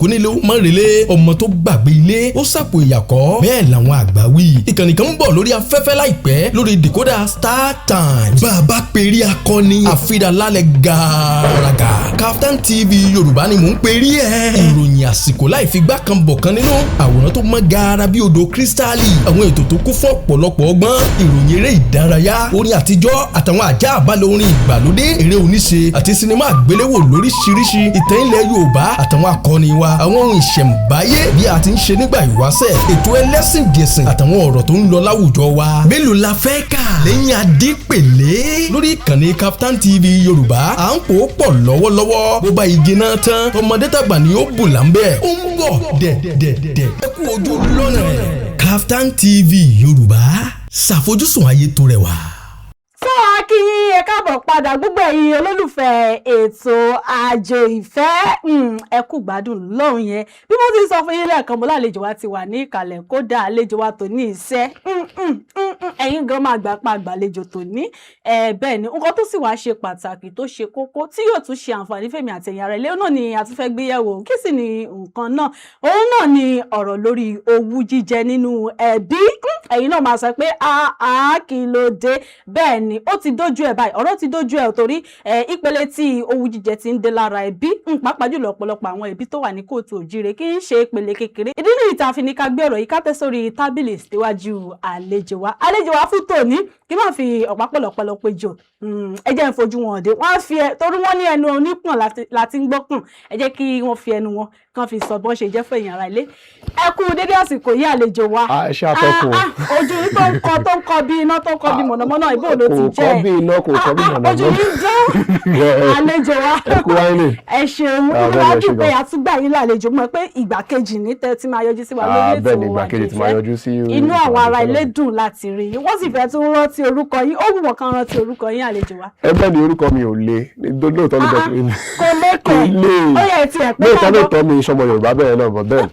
kónílé ó mọ̀ relé ọmọ tó gbàgbé ilé ó sàpò ìyàkọ́ bẹ́ẹ̀ làwọn àgbà wí. ìkànnì kan ń bọ̀ lórí afẹ́fẹ́ láìpẹ́ lórí decoder StarTimes. bàbá perí akọni àfidàlálẹ̀ gàràgà Kaftan TV Yorùbá ni mò ń perí ẹ̀. ìròyìn àsìkò láì fi gbá kan bọ̀ kan nínú àwòrán tó mọ́ gaara bí odò kírísítálì àwọn ètò tó kún fún ọ̀pọ̀lọpọ̀ ọgbọ́n ìròyìn eré ìdárayá orin àtijọ́ àtàwọn àjá àbálẹ̀ orin ìgbàlódé eré oníṣe àti sinimá àgbéléwò lóríṣiríṣi ìtàn ilẹ̀ Yorùbá àtàwọn akọni wa àwọn ohun ìṣẹ̀ǹbáyé bí a ti ń ṣe nígbà ìwáṣẹ̀ ètò ẹlẹ́sìn gẹ̀sìn àtàwọn ọ̀rọ̀ tó ń lọ láwùjọ wa mélòó la fẹ́ kà lẹ́yìn adépèlé lórí ìkànnì Kaftan TV Yorùbá à ń pò ó pọ̀ lọ́wọ́lọ́wọ́ bó bá igi náà tán ọmọdé tàgbà ni ó bù láńbẹ́ ó ń bọ̀ dẹ̀dẹ̀dẹ̀ ẹ kú ojú lọ́nà ẹ̀ Kaftan TV Yorùbá ṣàfojúsùn ayé tó rẹwà. kí ẹ káàbọ̀ padà gbogbo ẹ̀yin olólùfẹ́ ètò àjò ìfẹ́ ẹ kú gbádùn lọ́hùn yẹn bí mo ti sọ fún yín lẹ́ẹ̀kan mo lálejò wa ti wà ní ìkàlẹ̀ kódà àlejò wa tò ní iṣẹ́ ẹ̀yin gan máa gbà pa àgbàlejò tò ní bẹ́ẹ̀ ni nǹkan tó sì wá ṣe pàtàkì tó ṣe kókó tí yóò tún ṣe àǹfààní fèmí àtẹ̀yìn ara ilé náà ni a tún fẹ́ gbéyẹ̀wò kí sì ni nǹkan náà òun náà ni ọ̀rọ̀ lórí owú jíjẹ nínú ẹbí ẹ̀yin náà máa sọ pé kí ló dé bẹ́ẹ̀ ni ó ti dójú ẹ̀ báyìí ọ̀rọ̀ ti dójú ẹ̀ torí ìpele tí owú jíjẹ ti ń dé lára ẹbí pàápàá jùlọ ọ̀pọ̀lọpọ̀ àwọn ẹbí tó wà ní kóòtù òjíire kì í ṣe ìpele kékeré ìdí nìyí tá a fi ní ká gbé ọ̀rọ̀ yìí ká tẹ́ sórí tábìlì síwájú àlejò wa fún tòní kí máa fi ọ̀pá pọ̀lọpọ̀lọ péjọ ẹ jẹ́ ń fojú wọn dé wọ́n fi torí wọ́n ní ẹnu onípọ̀n láti ń gbọ́kùn ẹ jẹ́ kí wọ́n fi ẹnu wọn kàn fi sọ bọ́n ṣe jẹ́ fún èèyàn ara ilé ẹ kú dédé àsìkò yìí àlejò wa ṣe àtọkùn ojú yìí tó ń kọ bí iná tó ń kọ bí mọ̀nàmọ́ná ìbò ló ti jẹ́ kò kọ bí iná kò kọ bí mọ̀nàmọ́ná ojú yìí jẹ́ àlejò wa ẹ ṣeun níwájú pé àtúgbà yín lálejò mọ̀ pé ìgbà kejì ní tẹ́ tí máa yọjú sí wa lórí ètò wa inú àwọn ará ilé dùn láti rí yín wọ́n sì fẹ́ tún rántí orúkọ yín ó wù wọ́n kan rántí orúkọ yín àlejò wa. ẹgbẹ́ ni orúkọ mi ò le lóòótọ́ ló bẹ́ẹ̀ ni kò lẹ́kẹ̀ẹ́ ó yẹ ti ẹ̀ pé lóòótọ́ mi sọmọ Yorùbá bẹ́ẹ̀ náà but then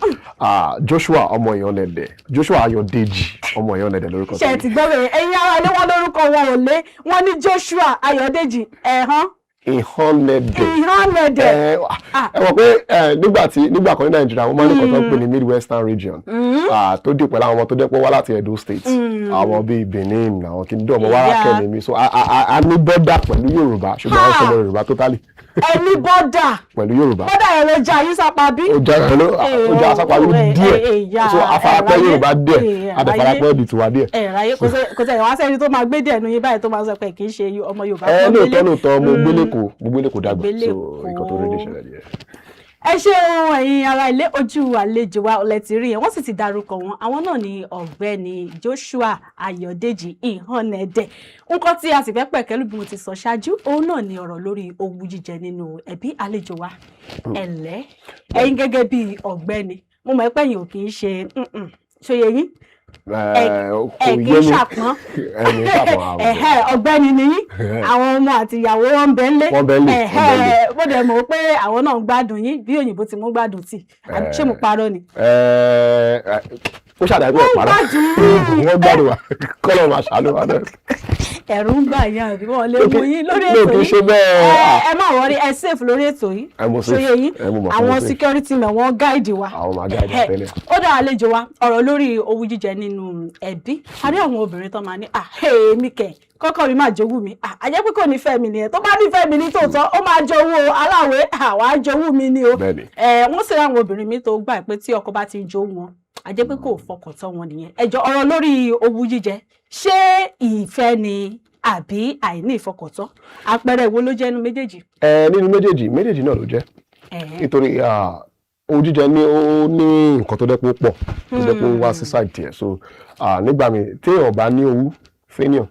Joshua ọmọ Ìyànlẹ̀dẹ̀ Joshua Ayọ̀dèjì ọmọ Ìyànlẹ̀dẹ̀ lórúkọ ṣe ti gbọ́ bẹ́ẹ̀ ẹ̀yin ará ilé wọn lórúkọ wọn ò lé wọn ní Joshua Ayọ̀dèjì Ìyànlẹ̀dẹ̀ Ìyànlẹ̀dẹ̀ ẹ mọ̀ pé nígbà kan ní Nàìjíríà wọ́n máa ń ní kọ́tọ́ pè ní Midwestern region tó dì pẹ̀lú àwọn ọmọ tó dẹ́pọ̀ wá láti Edo State àwọn bíi Benin àwọn kìnìún ọmọ wárákẹ́ ni mi so a ní bọ́dà pẹ̀lú Yorùbá ṣùgbọ́n àwọn sọmọ Yorùbá totally. ẹni bọ́dà pẹ̀lú Yorùbá bọ́dà yẹn ló já yín sápá bí. ó já sápá bí díẹ̀ so afarapẹ́ Yorùbá díẹ̀ adẹ̀farapẹ́ òdì tiwa díẹ̀. ráyé kò tẹ̀ wá sẹ́ni tó máa gbé díẹ̀ nu yín báyìí tó máa sọ pé kì í ṣe ọmọ Yorùbá. lóòótọ́ mo gbélé kò dàgbà so nǹkan tó rí ní ìṣẹ̀lẹ̀ díẹ̀. ẹ ṣeun ẹ̀yin ará ilé ojú àlejò wa ọ̀lẹ́ ti rí yẹn wọ́n sì ti dárúkọ wọn àwọn náà ni ọ̀gbẹ́ni Joshua Ayọ̀dèjì Ìyànlẹ̀dẹ̀ nǹkan tí a sì fẹ́ pẹ̀kẹ́lù bí mo ti sọ ṣáájú òun náà ni ọ̀rọ̀ lórí owú jíjẹ nínú ẹbí àlejò wa ẹ̀lẹ́ ẹ̀yin gẹ́gẹ́ bí ọ̀gbẹ́ni mo mọ̀ pé ẹ̀yin ò kì í ṣe ṣòye yín kì í ṣàpọ́n ọ̀gbẹ́ni nìyí àwọn ọmọ àti ìyàwó wọn ń bẹ ńlé bó dẹ̀ mọ̀ pé àwọn náà ń gbádùn yín bí òyìnbó ti mú gbádùn tì ṣé mo parọ́ ni. ó ṣàdáyé pé ọ̀pára wọ́n gbádùn wa kọ́lọ̀ máa ṣàánú wa náà. ẹ̀rù ń gbà yín àbí wọ́n lè mú yín lórí ètò yìí ẹ má wọrí ẹ safe lórí ètò yìí ṣóyè yín àwọn security men wọ́n gáìdì wa àwọn máa gáìdì tẹ́lẹ̀. ó dá àlejò wa ọ̀rọ̀ lórí owú jíjẹ nínú ẹbí a rí àwọn obìnrin tó máa ní èmi kẹ̀ kọ́kọ́ mi máa jowú mi àjẹ́ pé kò ní fẹ́ mi nìyẹn tó bá nífẹ̀ẹ́ mi ní tòótọ́ ó máa jowú aláwẹ̀ àwa jowú mi ni o wọ́n sì rí àwọn obìnrin mi tó gbà pé tí ọkọ bá ti ń jowú wọn àjẹ́ pé kò fọkàn tán wọn nìyẹn ẹjọ́ ọ̀rọ̀ lórí owú jíjẹ ṣé ìfẹ́ ni àbí àìní ìfọkàntán àpẹẹrẹ wo ló jẹ́ nínú méjèèjì. nínú méjèèjì náà ló jẹ́ nítorí owú jíjẹ ní ó ní nǹkan tó dẹ́pọ̀ pọ̀ tó dẹ́pọ̀ wá sí side tiẹ̀ so nígbà mi téèyàn bá ní owú fẹ́niàn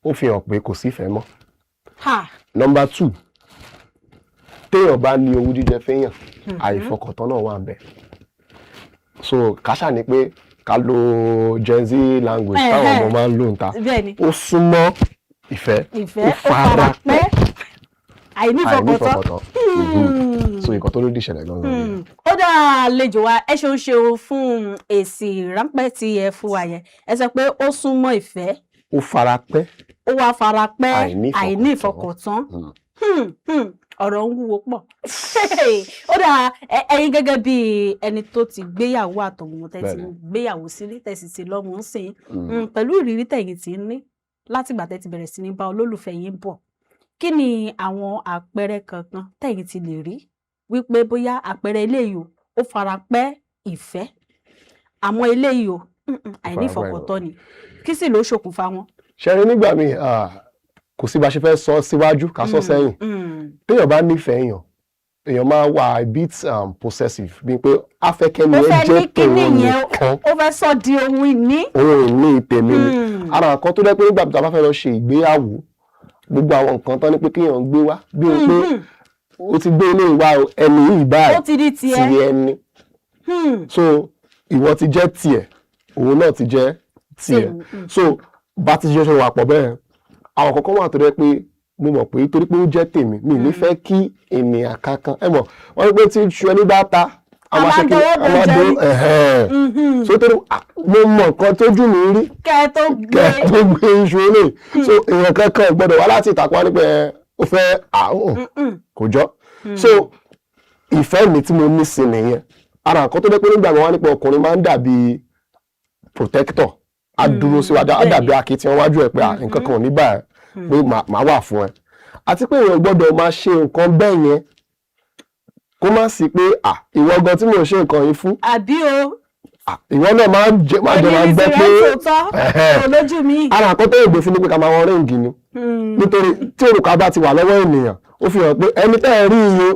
ó fi hàn pé kò sífẹ̀ẹ́ mọ́. Number 2 téèyàn bá ní owú jíjẹ fẹ́yàn àìfọkàntán náà wà ń bẹ̀ so kàṣà ni pé ká lo Gen Z language táwọn ọmọ máa ń lò ń ta ó súnmọ́ ìfẹ́ ó fara pẹ́ àìnífọkàntán so nǹkan tó ló di ìṣẹ̀lẹ̀ gangan. ó dá àlejò wa ẹ ṣeun fún èsì ráńpẹ́ tí ẹ fún wa yẹn ẹ sọ pé ó súnmọ́ ìfẹ́ ó fara pẹ́ ó wá fara pẹ́ àìní ìfọkàntán ọ̀rọ̀ ń wúwo pọ̀ ó dà ẹ̀yin gẹ́gẹ́ bí ẹni tó ti gbéyàwó àtọ̀mọ́ tẹ́ ti gbéyàwó sílé tẹ́ sì ti lọ́mọ ń sìn pẹ̀lú ìrírí tẹ̀yin ti ní látìgbà tẹ́ ti bẹ̀rẹ̀ sí ní bá olólùfẹ́ yín bọ̀ kí ni àwọn àpẹẹrẹ kankan tẹ̀yin ti lè rí wípé bóyá àpẹẹrẹ eléyìí ó fara pẹ́ ìfẹ́ àmọ́ eléyìí àìní ìfọkàntọ́ ni kí sì ló ṣokùnfà wọn. ṣe rí nígbà míì kò sí bá ṣe fẹ́ sọ síwájú ká sọ sẹ́yìn téèyàn bá nífẹ̀ẹ́ èèyàn máa wà a bit possessive bíi pé afẹ́kẹ́ni ẹ jẹ́ tòun nìkan ó fẹ́ sọ di ohun ìní tèmi ni ara nǹkan tó dẹ́ pé nígbà tó bá fẹ́ lọ ṣe ìgbéyàwó gbogbo àwọn nǹkan tán ní pé kéèyàn gbé wá bí o pé o ti gbé ilé ìwà ẹni yìí báyìí ó ti di tiẹ̀ ni so ìwọ ti jẹ́ tiẹ̀ òun náà ti jẹ́ tiẹ̀ so bá ti ṣe wà pọ̀ bẹ́ẹ̀ àwọn kọ̀ọ̀kan wà tó dẹ́ pé mo mọ̀ pé torí pé ó jẹ́ tèmi mi ní fẹ́ kí ènìyàn kankan ẹ mọ̀ wọ́n ní pé tí iṣu ẹni bá ta amájọ so torí mo mọ̀ nǹkan tójú mi rí kẹ́ tó gbé iṣu ilé so èèyàn kankan gbọ́dọ̀ wá láti ìtàkùn wá nípa ó fẹ́ kò jọ so ìfẹ́ mi tí mo ní sí nìyẹn ara nǹkan tó dẹ́ pé nígbà wọn nípa ọkùnrin máa ń dàbí protector á dúró síwájú á dàbí akitiyan wájú ẹ pé nǹkan kan ò ní báyìí pé màá wà fún ẹ àti pé èèyàn gbọ́dọ̀ máa ṣe nǹkan bẹ́ẹ̀ yẹn kó má sí pé ìwọ gan tí mò ń ṣe nǹkan yìí fún àbí o ìwọ náà máa jẹ máa gbẹ pé olójú mi ara nǹkan tó yẹ gbé fún ni pé ká máa wọ ríǹgì ni nítorí tí òrùka bá ti wà lọ́wọ́ ènìyàn ó fi hàn pé ẹni tẹ́ ẹ rí iye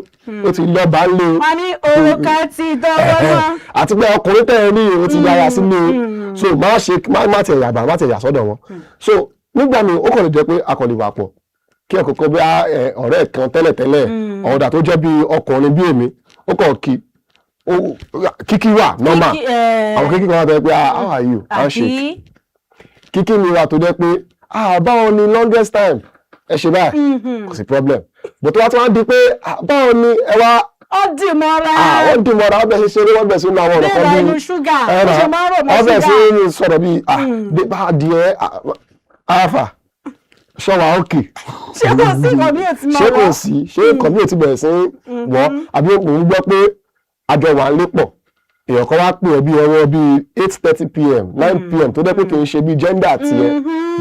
ó ti lọ bá lé o. wọ́n ní òrùka ti dọ́wọ́ náà. àti pé ọkùnrin tẹ́ ẹ rí iye ó ti yára sílé o so má tẹ̀ yàgbà má tẹ̀ yà sọ́dọ̀ wọn so nígbà míì ó kàn lè jẹ́ pé a kàn lè wà pọ̀ kí ẹ kọ́kọ́ bí ọ̀rẹ́ kan tẹ́lẹ̀tẹ́lẹ̀ ọ̀dà tó jẹ́ bí ọkùnrin bí èmi ó kàn kíkí wà normal àwọn kíkí kan wà tó jẹ́ pé how are you handshake kíkí mi wà tó jẹ́ pé báwo ni longest time ẹ ṣe báyìí kò sí problem but wá tí wọ́n di pé báwo ni ẹ wá ó dì mọ́ra ó dì mọ́ra ó bẹ̀ sí ṣeré wọ́n bẹ̀ sí àwọn ọ̀rọ̀ kan bíi ṣúgà ó ṣe máa ń rò mọ́ ṣúgà wọ́n bẹ̀ sí sọ̀rọ̀ bíi adìẹ alpha ṣọwà òkè ṣé kò sí nǹkan bí ètí máa wọ́ ṣé kò sí ṣé nǹkan bí ètí bẹ̀rẹ̀ sí wọ́ àbí mò ń gbọ́ pé àjọ wà ń lépọ̀ èèyàn kan wá pè ẹ́ bí ọwọ́ bíi 8:30 pm 9 pm tó dẹ́ pé kì í ṣe bíi gender tiẹ̀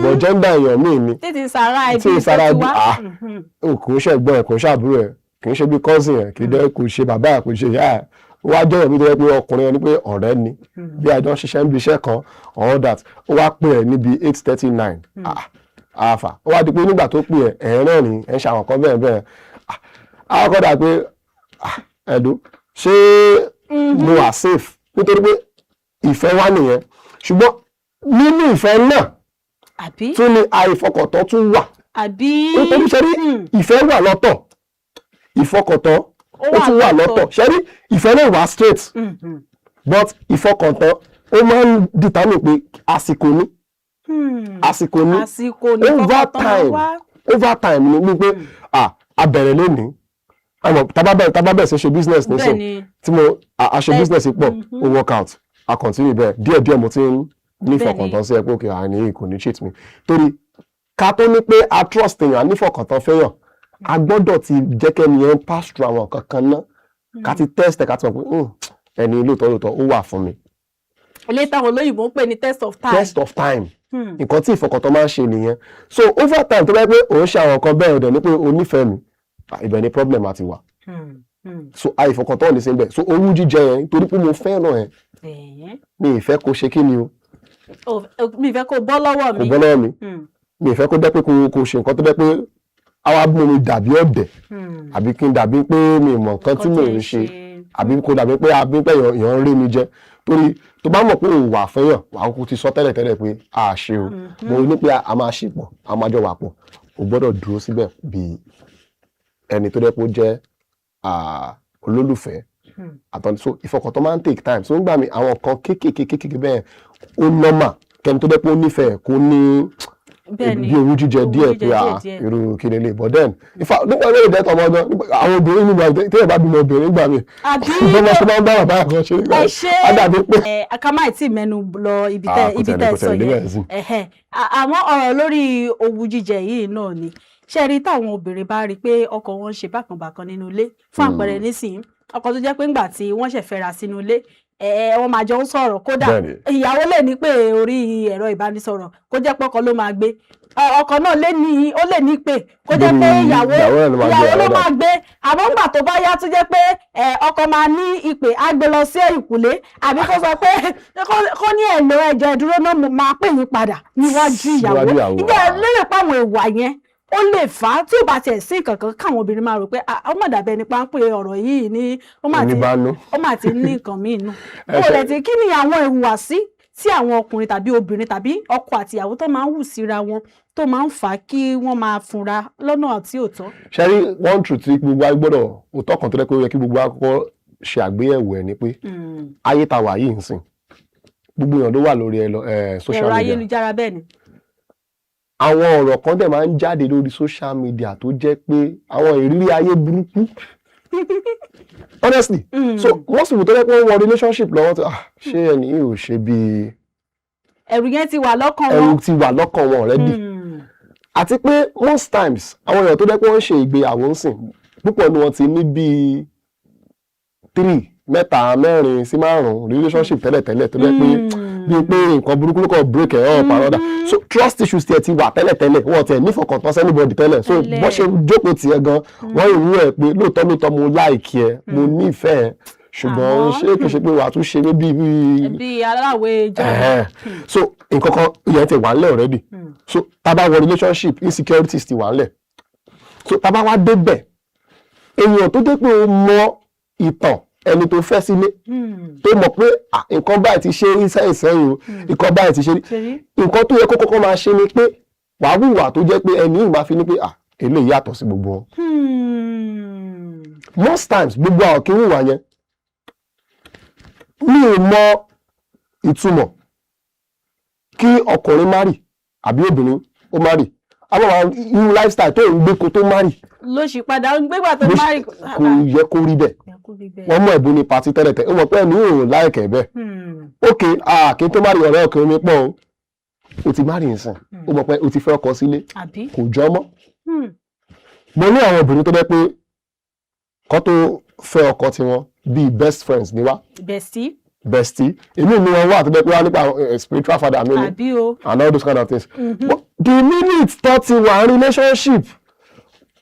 but gender èèyàn míì ni títí sara ibi tó ti wá kò ń ṣe ẹ̀gbọ́n ẹ̀ kò ń ṣàbúrò ẹ̀ kì í ṣe bíi cousin ẹ̀ kì í dẹ́ kò ṣe bàbá ẹ̀ kò ṣe ìyá ẹ̀ ó wá jẹ́ ìrọ̀bí tó yẹ pé ọkùnrin ẹni pé ọ̀rẹ́ ni bí àjọ ń ṣiṣẹ́ níbi iṣẹ́ kan all that ó wá pè ẹ́ níbi 8:39 àfà ó wá di pé nígbà tó pè ẹ́ ẹ̀rín ní ẹ̀ ń ṣàwọn kan bẹ́ẹ̀ bẹ́ẹ̀ àwọn kan dà pé ẹ̀dùn ṣé mo wà safe nítorí pé ìfẹ́ wà nìyẹn ṣùgbọ́n nínú ìfẹ́ náà tún ni àìfọkàntán tún wà nítorí ṣe rí ìfẹ́ wà lọ́tọ̀ ìfọkàntán ó tún wà lọ́tọ̀ ṣe rí ìfẹ́ náà wà straight but ìfọkàntán ó máa ń determine pé àsìkò ní over time ni wípé a bẹ̀rẹ̀ lónìí àmọ́ tábàbẹ̀ ṣe business nísìn tí mo a ṣe business pọ̀ ó work out a continue bẹ́ẹ̀ díẹ̀díẹ̀ mo ti ń ní ìfọkàntán sí ẹ pé òkè àní kò ní cheat mi torí ká tó ní pé a trust èèyàn a ní ìfọkàntán fẹ́yàn a gbọ́dọ̀ ti jẹ́ kẹ́ni yẹn pass through àwọn kankan náà ká ti test ẹ̀ ká ti mọ̀ pé ẹni lóòótọ́ ó wà fún mi. ilé táwọn olóyìnbó ń pè ní test of time. test of time nǹkan tí ìfọkàntán máa ń ṣe nìyẹn so over time tó bá pé òun ṣe àwọn nǹkan bẹ́ẹ̀ ọ̀dẹ̀ ní pé o nífẹ̀ẹ́ mi ibẹ̀ ni problem àti wà so àìfọkàntán ní sí bẹ́ẹ̀ so owú jíjẹ yẹn torí pé mo fẹ́ràn ẹ̀ mi ìfẹ́ kó ṣe kí ni o mi ìfẹ́ kó bọ́ lọ́wọ́ mi kó bọ́ lọ́wọ́ mi mi ìfẹ́ kó dẹ́ pé kó ṣe nǹkan tó dẹ́ pé àwa bí mi dàbí ọ̀dẹ̀ àbí kí n dàbí pé mi mọ̀ nǹkan tí mò ń ṣe àbí kó dàbí pé èèyàn ń rí mi jẹ torí tó bá mọ̀ pé òun wà fẹ́yàn wà kó ti sọ tẹ́lẹ̀ pé a ṣe o mo ní pé a máa ṣe pọ̀ a máa jọ wà pọ̀ o gbọ́dọ̀ dúró síbẹ̀ bí ẹni tó dẹ́ pé ó jẹ́ olólùfẹ́ àtọ́ni so ìfọkàntán máa ń take time so nígbà mi àwọn kan kéékèèké bẹ́ẹ̀ ó normal kẹ́ni tó dẹ́ pé ó nífẹ̀ẹ́ kó ní bí owó jíjẹ díẹ̀ pé irú kíni lè but then nípa ilé ìdẹ́ tọmọ gan àwọn obìnrin nígbà tí ẹ bá bímọ obìnrin nígbà mi bọ́mọ tó máa ń bá bàbá àkàn ṣe nígbà àdàbí pé. akamai tí mẹ́nu lọ ibi tẹ́ sọ yẹn àmọ́ ọ̀rọ̀ lórí owó jíjẹ yìí náà ni ṣe rí táwọn obìnrin bá rí pé ọkọ wọn ṣe bákanbàkan nínú ilé fún àpẹẹrẹ nísìnyí ọkọ tó jẹ́ pé ńgbà tí wọ́n ṣẹ̀ fẹ́ra sínú ilé wọ́n máa jọ ń sọ̀rọ̀ kódà ìyàwó lè ní pé orí ẹ̀rọ ìbánisọ̀rọ̀ kó jẹ́ pé ọkọ ló máa gbé ọkọ náà ó lè ní pé kó jẹ́ pé ìyàwó ló máa gbé àmọ́ ńgbà tó bá yá tó jẹ́ pé ọkọ máa ní ìpè á gbé lọ sí ìkùlé àbí kó sọ pé kó ní ẹ̀lò ẹ̀jẹ̀ ìdúró náà máa pè yín padà níwájú ìyàwó ìjẹ́ lérè páwọn ìwà yẹn ó lè fà á tí ò bá tiẹ̀ sí kankan káwọn obìnrin máa rò pé ọmọ dàbẹ́ nípa ń pè ọ̀rọ̀ yìí ní ó mà ti ní nǹkan míì nù. ó lè ti kí ni àwọn ìhùwàsí tí àwọn ọkùnrin tàbí obìnrin tàbí ọkọ àti ìyàwó tó máa ń hù síra wọn tó máa ń fà á kí wọ́n máa funra lọ́nà tí ò tọ́. ṣẹ́rí one truth tí gbogbo wa gbọ́dọ̀ òótọ́ kan tó rẹ́ pé ó yẹ kí gbogbo wa kọ́kọ́ ṣe àgbéyẹ̀wò ẹ̀ ni pé ayé ta wà yìí ń sìn gbogbo èèyàn ló wà lórí social media ẹ̀rọ ayélujára bẹ́ẹ̀ ni. àwọn ọ̀rọ̀ kan dẹ̀ máa ń jáde lórí social media tó jẹ́ pé àwọn ìrírí ayé burúkú honestly so most people tó jẹ́ pé wọ́n wọ relationship lọ́wọ́ tó ṣé ẹni yìí ò ṣe bíi ẹ̀rù yẹn ti wà lọ́kàn wọn ẹ̀rù ti wà lọ́kàn wọn already àti pé most times àwọn èèyàn tó jẹ́ pé wọ́n ṣe ìgbéyàwó ń sìn púpọ̀ ni wọ́n ti ní bíi 3 mẹ́ta mẹ́rin sí 5 relationship tẹ́lẹ̀tẹ́lẹ̀ tó jẹ́ pé bíi pé nǹkan burúkú ló kọ́ break ẹ̀ up and all that so trust issues tiẹ̀ ti wà tẹ́lẹ̀tẹ́lẹ̀ wọ́n tiẹ̀ nífọ̀kàntán anybody tẹ́lẹ̀ so bó ṣe jókòó tiẹ̀ gan wọ́n ìwú ẹ̀ pé lóòótọ́ mo like ẹ mo nífẹ̀ẹ́ ṣùgbọ́n ṣé kìí ṣe pé wàá tún ṣe mí bíi aláwẹ̀ jẹ́ so nǹkan kan ìyẹn ti wà ńlẹ̀ already so tá bá wọ relationship insecurities ti wà ńlẹ̀ so tá bá wá débẹ̀ èèyàn tó dé pé o mọ ìtàn ẹni tó fẹ́ sílé tó mọ̀ pé nǹkan báyìí ti ṣe rí sẹ́yìn o nǹkan báyìí ti ṣe rí nǹkan tó yẹ kó kọ́kọ́ máa ṣe ni pé wàá hùwà tó jẹ́ pé ẹni yìí máa fi ní pé eléyìí yàtọ̀ sí gbogbo wọn most times gbogbo àwọn kì í hùwà yẹn mi ò mọ ìtumọ̀ kí ọkùnrin márì àbí obìnrin ó márì àwọn irú lifestyle tó ń gbé kó tó márì ló ṣì padà ń gbégbà tó márì kò yẹ kó rí bẹ́ẹ̀ wọ́n mọ̀ ẹ̀bùn ní pàtí tẹ́lẹ̀tẹ́ ó mọ̀ pé ẹ̀mí ò láìkẹ̀ bẹ́ẹ̀ ok kí n tó márì ọ̀rẹ́ ọkùnrin mi pọ̀ o ti márì nsìn ó mọ̀ pé o ti fẹ́ ọkọ sílé kò jọ mọ́ mo ní àwọn obìnrin tó bẹ́ pé kó tó fẹ́ ọkọ tiwọn bíi best friends ni wá. bestie èmi ni wọn wà tó bẹ pé wá nípa spiritual father mi ni and all those kind of things. But the minute tó ti wà relationship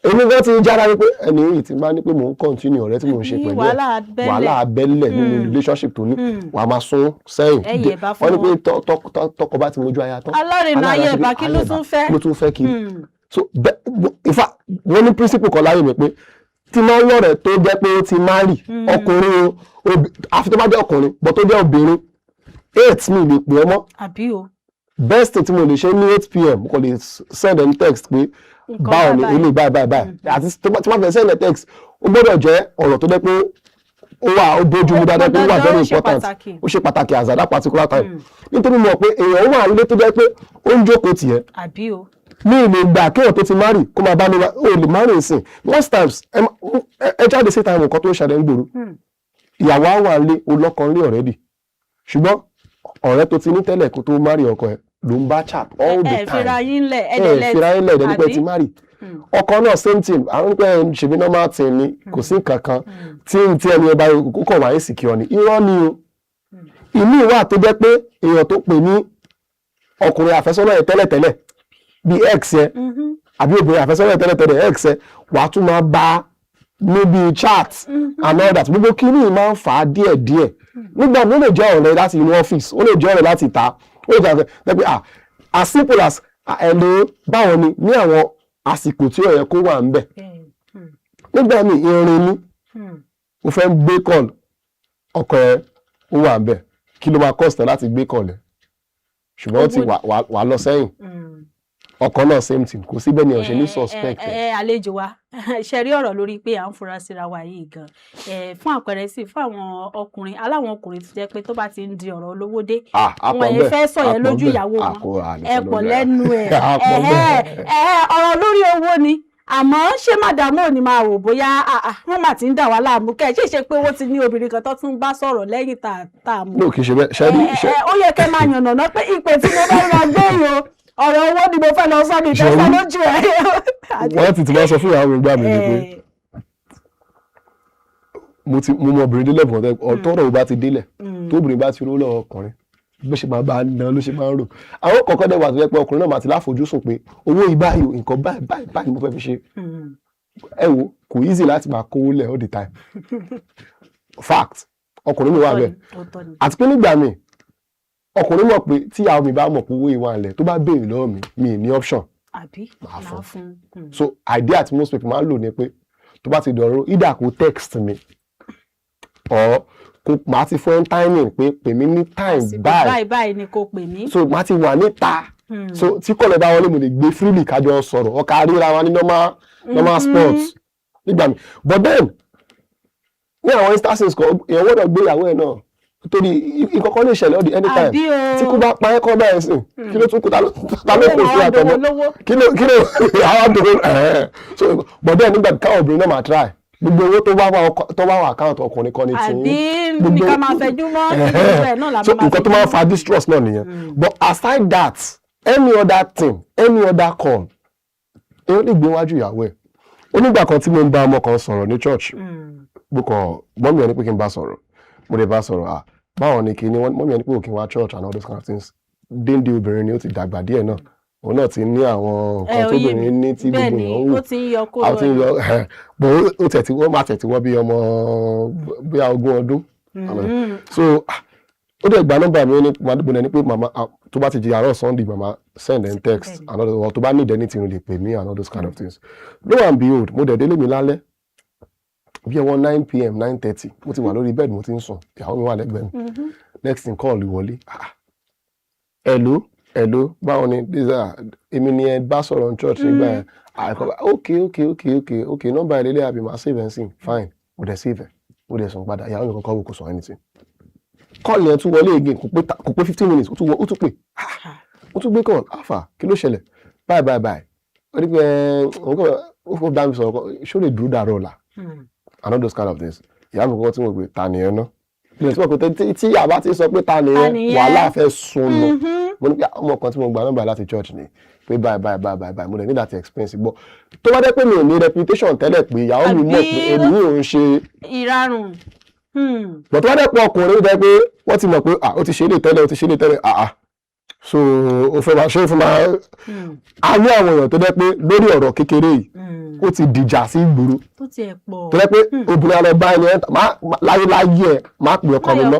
èmi gan ti jára wípé ẹni yìí ti máa ní pé mò ń continue ọ̀rẹ́ tí mò ń ṣe pẹ̀lú ẹ̀ wàhálà abẹ́lẹ̀ nínú relationship tó ní wàá máa sún sẹ́yìn wọ́n ní pé tọkọ bá ti mojú aya tán alárinà ayé ìbá kí ló tún fẹ́ kiri so in fact wọ́n ní principle kan láyé mi pé tí máa ń lọ́rẹ̀ tó jẹ́ pé ó ti marry ọkùnrin àfi tó bá jẹ́ ọkùnrin but tó jẹ́ obìnrin 8 mi lè pè ọ́ mọ́ àbí o best thing tí mo lè ṣe ní 8 p.m. mo kàn lè send them text pé báwo ni ilé báyìí àti tí wọ́n fẹ́ send them text ó gbọ́dọ̀ jẹ́ ọ̀rọ̀ tó jẹ́ pé ó wà ó bójú mu dáadáa pé ó wà very important ó ṣe pàtàkì as at that particular time nítorí mo mọ̀ pé èèyàn ó wà nílé tó jẹ́ pé ó ń jókòó tiẹ̀ àbí o mi lè gbà kéèyàn tó ti marry kó máa bá mi wá ó lè marry nsìn most times ẹ jáde sí time nǹkan tó ń ṣẹlẹ̀ ń gbòòrò ìyàwó àwọn àlè olọ́kan lé already ṣùgbọ́n ọ̀rẹ́ tó ti ní tẹ́lẹ̀ kó tó marry ọkọ ẹ̀ ló ń bá chat all the time fira yín lẹ̀ ẹ̀dẹ̀ nípa ti marry ọkọ náà same thing àwọn pẹ́ ṣèbí normal thing ni kò sí kankan tí ẹni ẹ bá kókò wá insecure ni irọ́ ni o ìmí wà tó jẹ́ pé èèyàn tó pè ní ọkùnrin àfẹ́sọ́nà ẹ̀ tẹ́lẹ̀tẹ́lẹ̀ bí ex yẹ àbí obìnrin àfẹ́sọ́nà tẹ́lẹ̀tẹ́lẹ̀ ex yẹ wàá tún máa bá níbi chat and all that gbogbo kíní máa ń fà á díẹ̀díẹ̀ nígbà tó lè jẹ́ ọ̀rẹ́ láti inú ọ́fíìsì ó lè jẹ́ ọ̀rẹ́ láti ìta ó lè jẹ́ pé as simple as ẹ̀lẹ́ báwọn ni ní àwọn àsìkò tí ó yẹ kó wà ń bẹ̀ nígbà míì irin ní o fẹ́ gbé call ọkọ ẹ ó wà ń bẹ̀ kí ló máa cost láti gbé call ẹ ṣùgbọ́n ó ti wà lọ sẹ́yìn ọkọ náà same thing kò síbẹ̀ ni ọ̀ṣẹ́ ní suspect. àlejò wa ṣe rí ọ̀rọ̀ lórí pé à ń fura síra wa yìí gan fún àpẹẹrẹ sí fún àwọn ọkùnrin aláwọn ọkùnrin tó jẹ́ pé tó bá ti ń di ọ̀rọ̀ olówó dé wọn yẹn fẹ́ sọ yẹn lójú ìyàwó wọn ẹ pọ̀ lẹ́nu ọ̀rọ̀ lórí owó ni àmọ́ ṣé màdàmú ò ní máa wò bóyá wọ́n mà ti ń dà wá láàmú kẹ́ ẹ̀ ṣe pé wọ́n ti ní obìnrin kan tó tún bá sọ̀rọ̀ lẹ́yìn tá a mú. ní òkè ṣe bẹ́ẹ̀ ṣe rí. ó yẹ kẹ́ máa yànnàná pé ìpè tí mo bá rà gbé yìí o ọ̀rọ̀ owó ni mo fẹ́ lọ sọ ní ìtẹ́sẹ̀ lójú ẹ̀. wọ́n ti máa sọ fún ìyàwó ìgbà mi ni pé mo mọ obìnrin délẹ̀ fún ọ̀tọ́rọ̀ ò bá ti délẹ̀ tóbìnrin bá ti ró lọ́wọ́ ọkùnrin bó ṣe máa bá a ná ló ṣe máa ń rò àwọn kọ̀ọ̀kan dẹ̀ wà tó yẹ pé ọkùnrin náà máa ti láfojúsùn pé owó ìbáyò nǹkan báyìí mo fẹ́ fi ṣe ẹ wo kò easy láti máa kówó lẹ̀ all the time fact ọkùnrin mi wà bẹ́ẹ̀ àti pé nígbà míì ọkùnrin mọ̀ pé tí àwọn mi bá mọ̀ pé owó ìwà ńlẹ̀ tó bá béèrè lọ́wọ́ mi ní option máa fún so idea tí most people máa ń lò ní pé tó bá ti dọ̀rọ̀ either kó text mi or kó máa ti fún timing pé pè mí ní time báyìí ni kò pè mí so máa ti wà níta so tí kọ́lẹ̀ bá wọlé mo lè gbé freely kájọ sọ̀rọ̀ ọkà ríra wa ní normal sports nígbà mi but then ní àwọn instances kan èèyàn gbọ́dọ̀ gbé ìyàwó ẹ̀ náà nítorí ìkọ̀kọ̀ lè ṣẹlẹ̀ ọdí anytime tí kò bá pa ẹ́kọ́ bẹ́ẹ̀ sìn kí ló tún kú ta ló kò sí àtọ̀mọ́ kí ló àwọn àdúró so but then nígbà tí káwọn obìnrin náà máa try gbogbo owó tó bá wà àkáǹtì ọkùnrin kan ní tí àbí nìkan máa fẹjú mọ́ ìgbẹ́ náà làbá so nǹkan tó máa ń fa distrust náà nìyẹn but aside that any other thing any other call èèyàn lè gbé wájú ìyàwó ẹ̀ onígbà kan tí mo ń bá ọmọ kan sọ̀rọ̀ ní church bùkọ̀ mọ́mí ẹ̀ ní pé kí n bá sọ̀rọ̀ mo lè bá sọ̀rọ̀ báwọn ni kí ni mọ́mí ẹ̀ ní pé òkè wá church and all those kind of things déndé obìnrin ni ó ti dàgbà díẹ̀ náà òun náà ti ní àwọn nǹkan tóbìnrin ní tí gbogbo èèyàn wù ó ti ń yọ kó lọ bọ̀ ó tẹ̀tí wọ́n máa tẹ̀tí wọ́n bí ọmọ bí 20 ọdún so ó dẹ̀ gba nọ́mbà mi ní madubune ní pé màmá tó bá ti di àárọ̀ Sunday màmá send them text and all that tó bá need anything lè pè mí and all those kind of things lo and behold mo dẹ̀ délé mi lálẹ́ bí ẹwọ́n 9 p.m. 9:30 mo ti wà lórí bed mo ti ń sùn ìyàwó mi wà lẹ́gbẹ̀ẹ́ mi next thing call wọlé hello báwo ni èmi ni ẹ bá sọ̀rọ̀ ní church nígbà yẹn okay nọ́mbà ìlélẹ̀ àbí màá save ẹ̀ sìn fine mo dẹ̀ save ẹ̀ mo dẹ̀ sùn padà ìyàwó mi kankan wò kò sọ anything call yẹn tún wọlé again kò pé 15 minutes ó tún pè ó tún gbé call alpha kí ló ṣẹlẹ̀ bye ó ní pé ó fọ́ dá mi sọ̀rọ̀ ṣó lè dúró dàrọ̀ ọ̀la and all those kind of things ìyá mi kọ́kọ́ tí mo gbé ta nìyẹn náà ilé tí mo pè tí àbá ti sọ pé ta nìyẹn wàhálà fẹ́ sun lọ mo ní pé ọmọ kan tí mo gba nọ́mbà láti church ni pé bye mo dẹ̀ ní láti expensive but tó bá dẹ́ pé mi ò ní reputation tẹ́lẹ̀ pé ìyàwó mi mọ̀ pé èmi ò ń ṣe ìrarùn but tó bá dẹ́ pé ọkùnrin jẹ́ pé wọ́n ti mọ̀ pé ó ti ṣe é lè tẹ́lẹ̀ so o fẹ́ máa ṣe fún máa a ní àwọn èèyàn tó jẹ́ pé lórí ọ̀rọ̀ kékeré yìí ó ti dìjà sí ìgboro tó jẹ́ pé obìnrin alẹ́ bá ẹni láyé ẹ̀ má pè ọkọ mi mọ́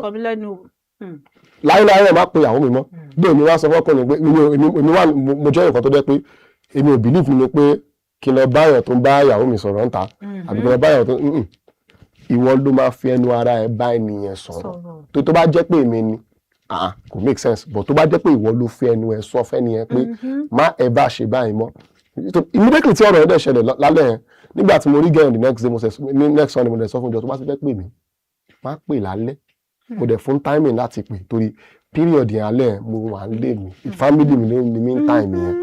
láyé ẹ̀ má pè ìyàwó mi mọ́ bí èmi wá sọ fọ́kùnrin pé èmi wà mo jẹ́ nǹkan tó jẹ́ pé èmi ò believe nínú pé kí n lọ bá èèyàn tó ń bá ìyàwó mi sọ̀rọ̀ ń ta àbí kí n lọ bá èèyàn tó ìwọ ló máa fi ẹnu ara ẹ̀ bá ènìyàn sọ̀rọ̀ tó bá jẹ́ pé èmi ni kò make sense but tó bá jẹ́ pé ìwọ ló fi ẹnu ẹ̀ sọ fẹ́ni yẹn pé má ẹ bá ṣe báyìí mọ́ immediately tí ọ̀rọ̀ yẹn dẹ̀ ṣẹlẹ̀ lálẹ́ yẹn nígbà tí mo rí gẹ́yìn the next day next Sunday mo dẹ̀ sọ fún ìjọ tó bá ti fẹ́ pè mí má pè lálẹ́ mo dẹ̀ fún timing láti pè torí period yẹn alẹ́ mo wà ń lé mi family mi ló ní meantime yẹn